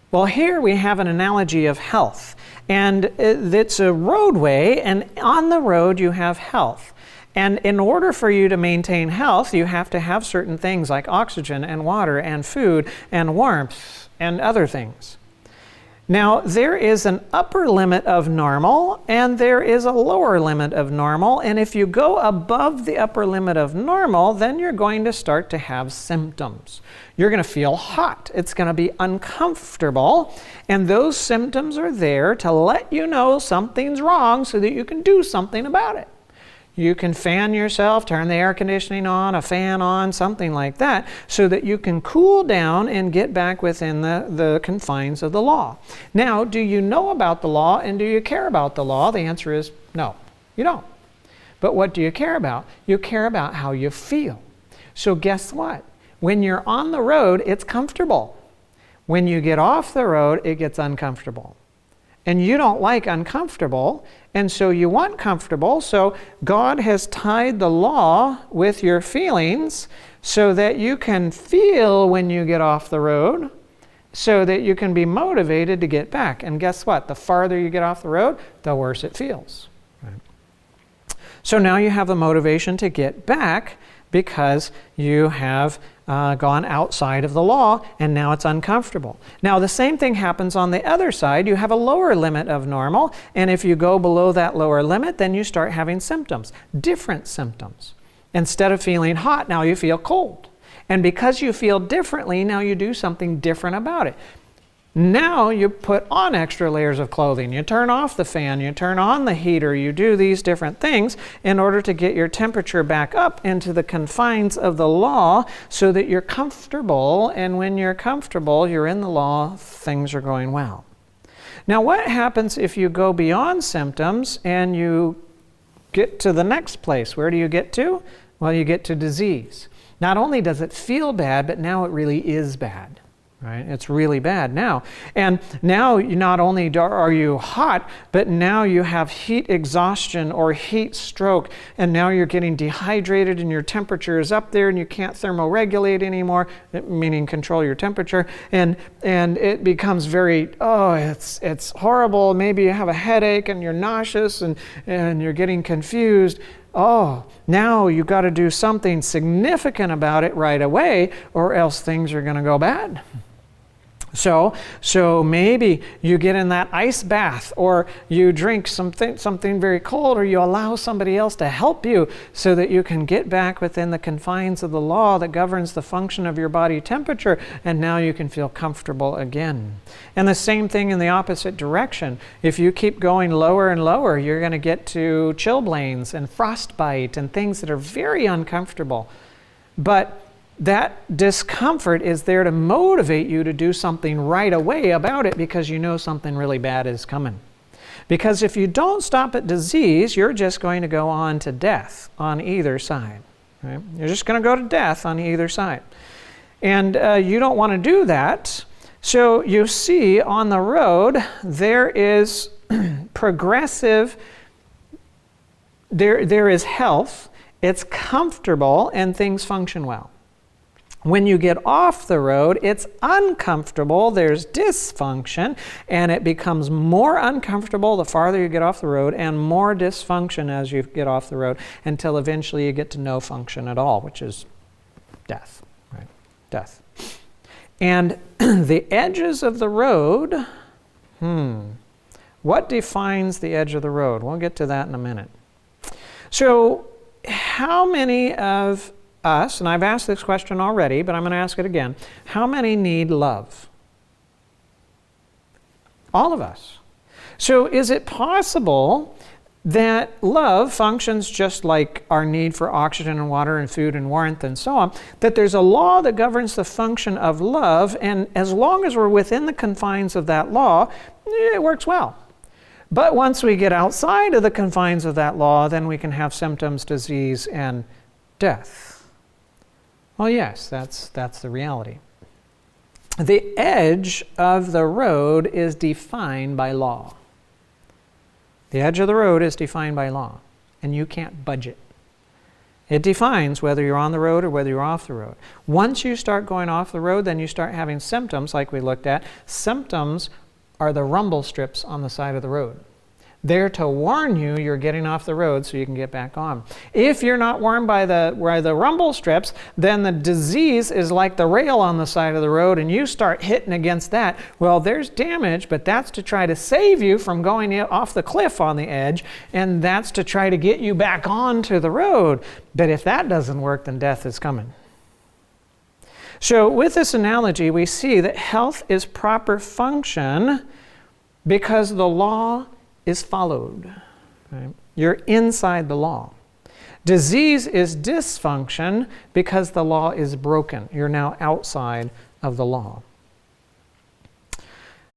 Well, here we have an analogy of health. And it's a roadway, and on the road you have health. And in order for you to maintain health, you have to have certain things like oxygen and water and food and warmth and other things. Now, there is an upper limit of normal and there is a lower limit of normal. And if you go above the upper limit of normal, then you're going to start to have symptoms. You're going to feel hot. It's going to be uncomfortable. And those symptoms are there to let you know something's wrong so that you can do something about it. You can fan yourself, turn the air conditioning on, a fan on, something like that, so that you can cool down and get back within the confines of the law. Now, do you know about the law and do you care about the law? The answer is no, you don't. But what do you care about? You care about how you feel. So guess what? When you're on the road, it's comfortable. When you get off the road, it gets uncomfortable. And you don't like uncomfortable, and so you want comfortable. So God has tied the law with your feelings so that you can feel when you get off the road, so that you can be motivated to get back. And guess what? The farther you get off the road, the worse it feels. Right? So now you have the motivation to get back because you have gone outside of the law, and now it's uncomfortable. Now, the same thing happens on the other side. You have a lower limit of normal, and if you go below that lower limit, then you start having symptoms, different symptoms. Instead of feeling hot, now you feel cold. And because you feel differently, now you do something different about it. Now you put on extra layers of clothing. You turn off the fan, you turn on the heater, you do these different things in order to get your temperature back up into the confines of the law so that you're comfortable, and when you're comfortable, you're in the law, things are going well. Now, what happens if you go beyond symptoms and you get to the next place? Where do you get to? Well, you get to disease. Not only does it feel bad, but now it really is bad. Right? It's really bad now. And now not only are you hot, but now you have heat exhaustion or heat stroke, and now you're getting dehydrated and your temperature is up there and you can't thermoregulate anymore, meaning control your temperature, and it becomes very, it's horrible. Maybe you have a headache and you're nauseous and you're getting confused. Oh, now you've got to do something significant about it right away, or else things are going to go bad. So maybe you get in that ice bath, or you drink something very cold, or you allow somebody else to help you so that you can get back within the confines of the law that governs the function of your body temperature, and now you can feel comfortable again. And the same thing in the opposite direction. If you keep going lower and lower, you're going to get to chilblains and frostbite and things that are very uncomfortable. But that discomfort is there to motivate you to do something right away about it, because you know something really bad is coming. Because if you don't stop at disease, you're just going to go on to death on either side. Right? You're just going to go to death on either side. And you don't want to do that. So you see on the road, there is progressive, there is health, it's comfortable, and things function well. When you get off the road, it's uncomfortable, there's dysfunction, and it becomes more uncomfortable the farther you get off the road, and more dysfunction as you get off the road, until eventually you get to no function at all, which is death, right? Death. And the edges of the road, what defines the edge of the road? We'll get to that in a minute. So, how many of us, and I've asked this question already, but I'm going to ask it again. How many need love? All of us. So is it possible that love functions just like our need for oxygen and water and food and warmth and so on, that there's a law that governs the function of love, and as long as we're within the confines of that law, it works well. But once we get outside of the confines of that law, then we can have symptoms, disease, and death. Well, yes, that's the reality. The edge of the road is defined by law. The edge of the road is defined by law, and you can't budge it. It defines whether you're on the road or whether you're off the road. Once you start going off the road, then you start having symptoms like we looked at. Symptoms are the rumble strips on the side of the road. They're to warn you you're getting off the road so you can get back on. If you're not warned by the rumble strips, then the disease is like the rail on the side of the road and you start hitting against that. Well, there's damage, but that's to try to save you from going off the cliff on the edge, and that's to try to get you back onto the road. But if that doesn't work, then death is coming. So with this analogy, we see that health is proper function because the law is followed. Right? You're inside the law. Disease is dysfunction because the law is broken. You're now outside of the law.